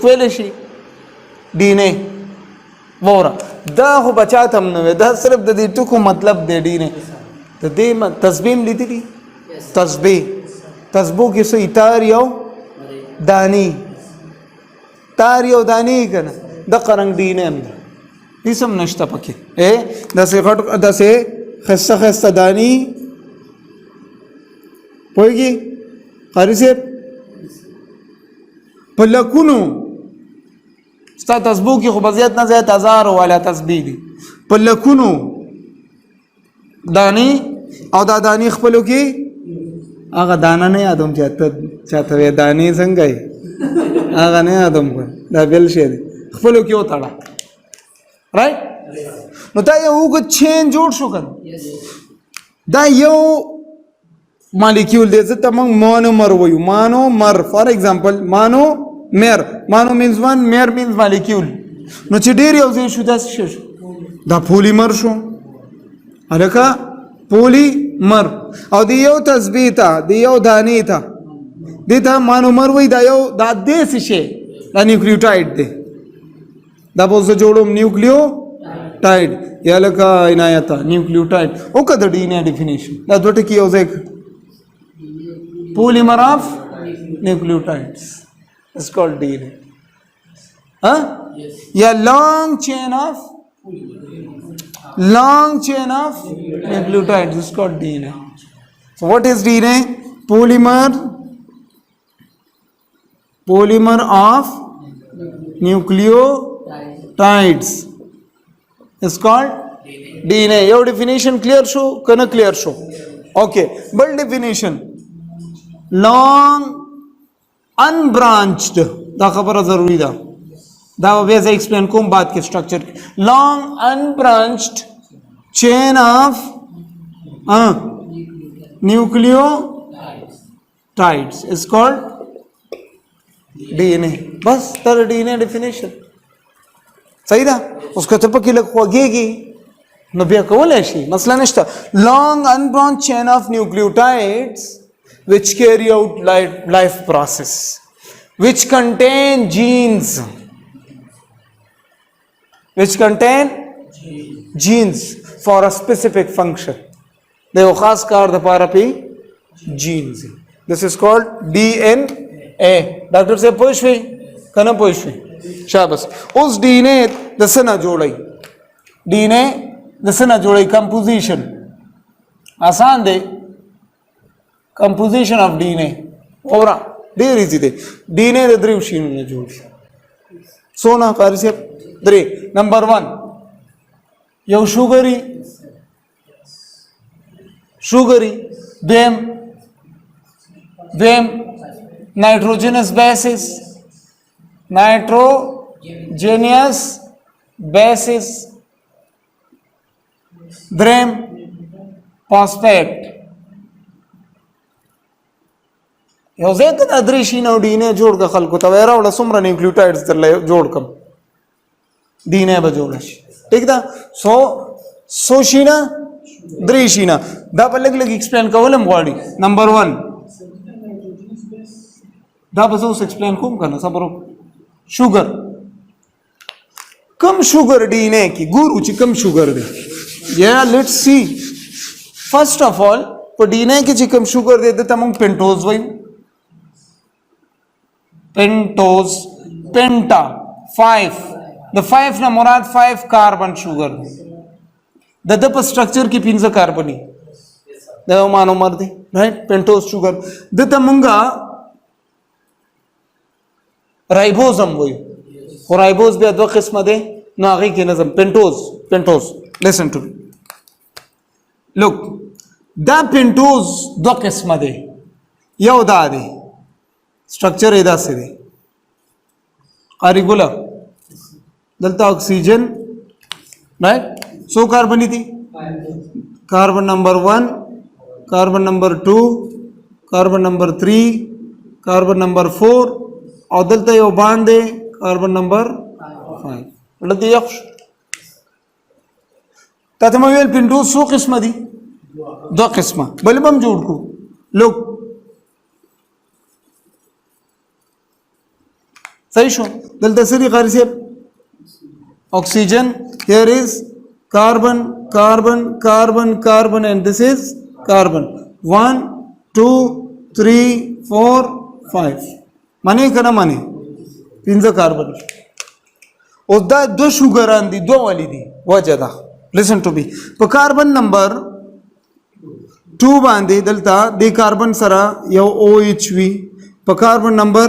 څوک ویلی شي ډي ان اے وره دا خو بچاته هم نه وی دا صرف د دې ټکو مطلب دی ډي ان اے د دې تسبیح هم لیدلي تسبیح تسبو کې څه تار یو دانی تار یو دانی که نه دقه رنګ ډي ان اے هم ده هېڅ هم نشته پکې داسې غټ داسې ښایسته ښایسته دانی پوهېږي قاري صاحب په لکونو ستا تسبو کې خو به زیات نه زیات هزارو والا تسبیح دي په لکونو دانی او دا دانی خپلو کې هغه دانه نه یادوم چاته وی دانې څنګه یې هغه نه یادوم دا بل شی دی خپلو کې وتړه رایټ نو دا یو اوږد چین جوړ شو که دا یو مالیکیول دی ځکه موږ مونومر وایو مونومر فار ایگزامپل مونومر مونو مینز ون مر مینز مالیکیول نو چې ډېر یو ځای شو دا څه شو دا پولیمر شو هلکه پولیمر او د یو تسبیح ته د یو دانې ته دې ته مونومر وایي دا یو دا داسې شی دا نیوکلیوټاید دی دا به اوس زه جوړوم نیوکلیوټاید یا لکه عنایته نیوکلیوټاید وکړه د ډي ان اے ډیفینیشن دا دوه ټکي یو ځای polymer of nucleotides is called DNA. Yes. Yeah, long chain of nucleotides is called DNA. So what is DNA? Polymer of nucleotides is called DNA. Your definition clear show? Can clear show? Okay. But definition. long unbranched دا خبره ضروری ده دا به زه ایکسپلین کوم بعد کې سټرکچر long unbranched chain of nucleotides is called DNA بس تر DNA definition صحیح ده اوس که ته پکې لږ خوږېږي نو بیا کولی شي مسله نشته long unbranched chain of nucleotides which carry out life process, which contain genes for a specific function. They have khas kar da para pe genes. This is called DNA. Doctor say poishwi kana poishwi shabas us DNA dasana jodai DNA dasana jodai composition आसान दे composition of DNA overall ډېر ایزي دی DNA د درېو شیانو نه جوړ شي څونه قاري صاحب درې نمبر 1 یو شوګري دویم نایټروجنس بیسس دریم فاسفیټ یو ځای ته دا درې شي نه ډي ان اے جوړ که خلکو ته وایي راوړه څومره نیوکلیوټایډز درله جوړ کړم ډي ان اے به جوړه شي ټیک ده څو شي نه درې شي نه دا به لږ ایکسپلین کول هم غواړي نمبر 1 دا به زه اوس ایکسپلین کوم که نه صبر شوګر کم شوګر ډي ان اے کې ګورو چې کم شوګر دی یا لیټس سی فرسٹ اف آل په ډي ان اے کې چې کم شوګر دی دته موږ پینټوز وایو pentose penta 5 د 5 نه مراد 5 carbon sugar د په structure کې 15 carbon دا مانومر دی رائټ pentose sugar د ته مونږه ribosome وایو او ribose بیا دوه قسمه دي نو هغه کې نظم pentose listen to me look دا pentose دوه قسمه دي یو دا دی structure एदा से दे قاری ګولا دلته اکسیجن right so carbon three carbon number 1 carbon number 2 carbon number 3 carbon number 4 और दलते यो बांधे carbon number 5 दलते यक्ष ततमवेल पिंटू सो किस्म दी दो किस्म बल बम जोड़ को लोग صحیح شو دلته سری قاری صاحب oxygen, here is carbon, carbon, carbon, carbon, and this is carbon. 1, 2, 3, 4, 5. Mane kana mane? Pinza carbon. Oda do sugar and the do walidi. Wajada. Listen to me. Pa carbon number 2 bandi delta the carbon sara yo OHV. Pa carbon number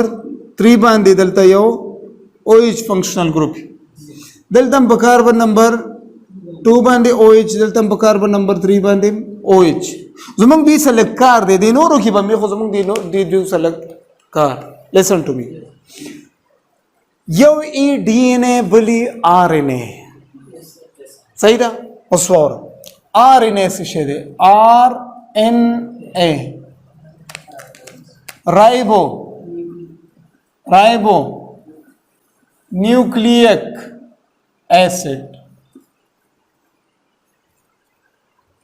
3 bandi delta yo OH functional group. Delta carbon number 2 bandi OH, delta carbon number 3 bandi OH. Zumang be select car, they know Roki Bami, they do select car. Listen to me. Yo e DNA bully RNA. Saida Oswara. RNA Sishede. RNA. Ribo. Nucleic acid.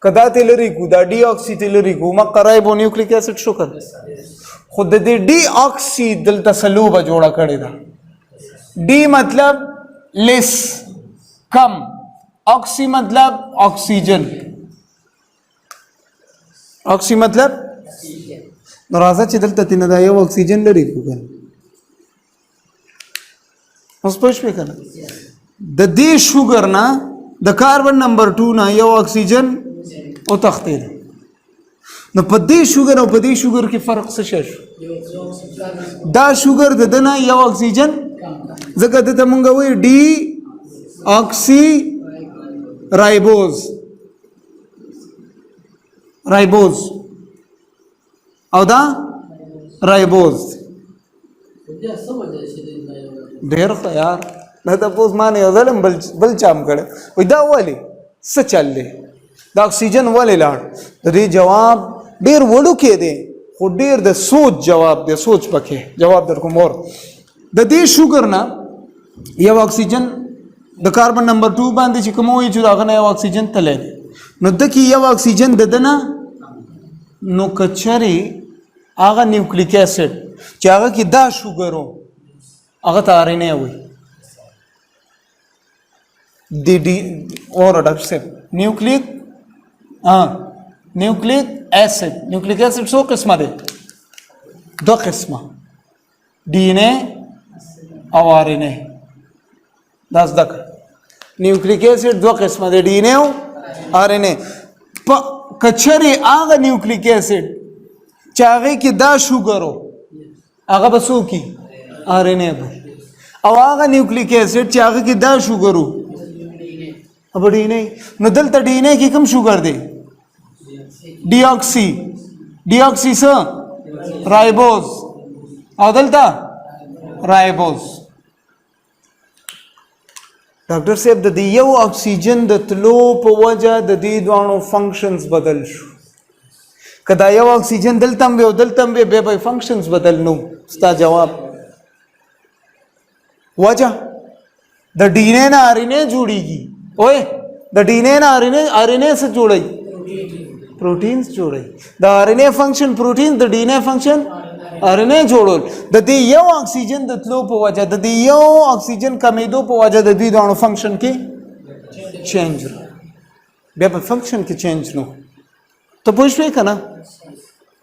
कदा तेलरिकू दा डीऑक्सी तेलरिकू मा कराइबो nucleic acid show कर खुद दे डीऑक्सी दिल तसलूब जोड़ा करे दा डी मतलब लेस कम ऑक्सी मतलब ऑक्सीजन ऑक्सी मतलब नराजा चिदल ततिन दा यो ऑक्सीजन लरिकू कर स्पष्ट पे करना द दी शुगर ना द कार्बन नंबर 2 ना यो ऑक्सीजन او تختید نو په دې شوګر او په دې شوګر کې فرق څه شي دا شوګر د دنه یو اکسیجن زګه د مونږ وې ډي اکسی رایبوز او دا رایبوز ډېر یار نه تاسو مانه یو ځلم بل چام کړه وای دا والی څه چل دی دا اکسیجن ولې لاړ د دې جواب ډیر وړو کې دی خو ډیر د سوچ جواب دی سوچ پکې جواب در کوم اور د دې شوګر نه یو اکسیجن د کاربن نمبر 2 باندې چې کوم وي چې هغه نه یو اکسیجن تللی دی نو د کې یو اکسیجن د دنه نو کچري هغه نیوکلیک اسید چې هغه کې دا شوګر وو هغه ته آر ان اے وي डी और अडक्शन न्यूक्लिक एसिड सो किस्म दे दो किस्म डीएनए और आरएनए 10 तक न्यूक्लिक एसिड दो किस्म दे डीएनए और आरएनए कचरे आगा न्यूक्लिक एसिड चाहे कि दा शुगर हो आगा बसो की आरएनए और आगा न्यूक्लिक एसिड चाहे कि दा शुगर हो अब डीएनए न दलता डीएनए की कम शुगर दे डीऑक्सी से राइबोज और दलता राइबोज डॉक्टर साहब द यो ऑक्सीजन द तलो पे वजह द दी दोनों फंक्शंस बदल शो कदा यो ऑक्सीजन दलतम बे भाई फंक्शंस बदल नो उसका जवाब वजह द डीएनए ना आरएनए जुड़ेगी ओए द डीएनए ना आरएनए से जोड़े प्रोटीन्स जोड़े द आरएनए फंक्शन प्रोटीन द डीएनए फंक्शन आरएनए जोड़ो द दी यो ऑक्सीजन द तलो पे वजह द दी यो ऑक्सीजन कमीदो पे वजह द दी दोनों फंक्शन की चेंज बे फंक्शन की चेंज नो तो पूछवे का ना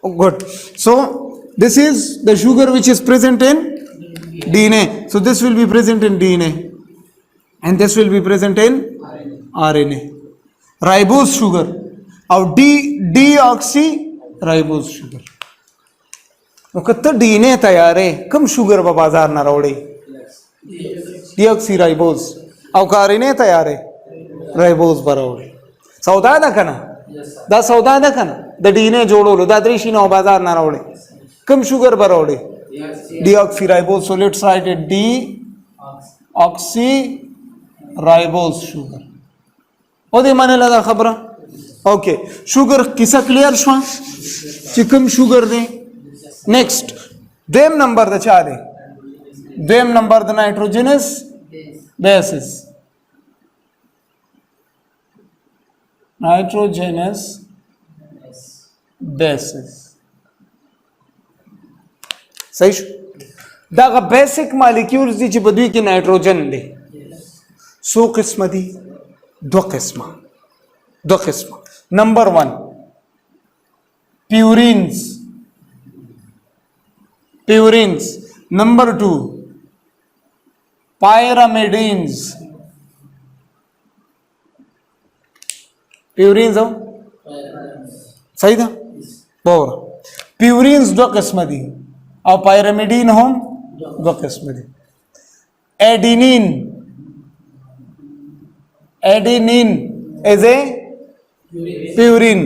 good so this is the sugar which is present in DNA so this will be present in DNA and this will be present in RNA. Ribose sugar और deoxy ribose sugar. वो कितना DNA तैयार है कम शुगर बा बाजार ना रोड़े deoxy ribose और RNA तैयार है ribose बराबर सौदा दा कना दा सौदा दा कना दा DNA जोड़ो लो दा दृष्टि ना बाजार ना रोड़े कम शुगर बराबर deoxy ribose so let's write it deoxy ribose sugar ओदे माने लगा खबर ओके शुगर किसा क्लियर छवा चिकम शुगर दे नेक्स्ट देम नंबर द चा they them number the nitrogenous bases सही دا بیسک مالیکولز دي چې په دوی کې نایټروجن دی څو قسمه دي دو قسمه نمبر 1 پیورینز نمبر 2 pyrimidines پیورینز او صحیح ده بور پیورینز دو قسمه دي او pyrimidine هم دو قسمه دي adenine is a purine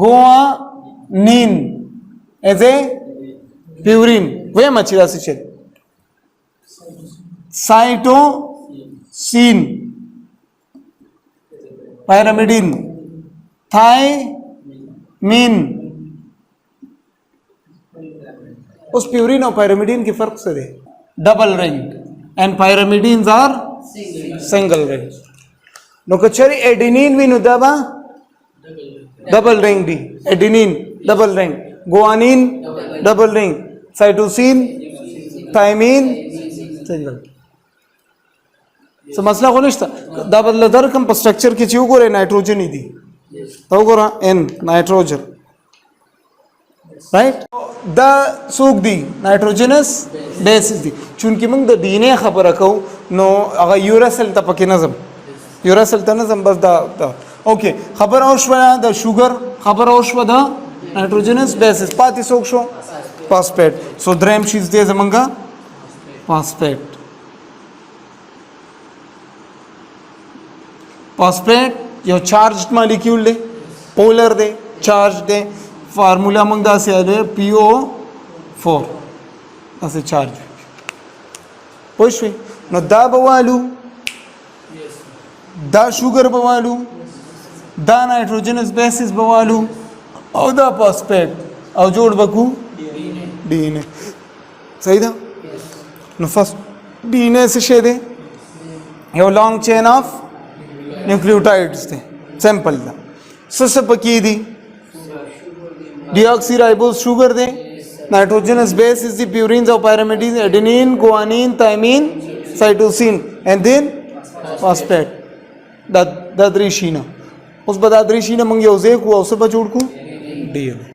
guanine is a purine वही मच्छी से चल साइटोसिन pyrimidine थायमिन उस प्यूरिन और pyrimidine के फर्क से दे double ring and pyrimidines are single ring नो कचरी एडेनिन भी नुदाबा डबल रिंग दी adenine double ring guanine double ring cytosine thymine single so मसला को निश्ता दा बदल दर कम स्ट्रक्चर की चीज को रे नाइट्रोजन ही दी तो को एन नाइट्रोजन राइट द सूख दी नाइट्रोजनस बेसिस दी चूंकि मंग द डीएनए खबर रखो नो अगर यूरासिल तपके नजम यूरासिल तनजम बस दा ओके खबर औशवा द शुगर खबर औशवा द नाइट्रोजनस बेसिस पाती सोक शो फॉस्फेट सो द्रेम चीज दे जमंगा फॉस्फेट यो चार्ज्ड मॉलिक्यूल दे पोलर दे चार्ज दे फार्मूला मंग दा से आले PO4 असे चार्ज पोशवे नो दा बवालू दा शुगर बवालू दा नाइट्रोजनस बेसिस बवालू और दा फॉस्फेट और जोड़ बकू डीएनए सही था नो फर्स्ट डीएनए से शेदे यो लॉन्ग चेन ऑफ न्यूक्लियोटाइड्स थे सैंपल था ससपकी दी deoxyribose sugar they nitrogenous base is the purines or pyrimidines adenine guanine thymine cytosine and then phosphate Dadri शीना उस बदादरी शीना मंगे उसे को औसत बचोड़ को DNA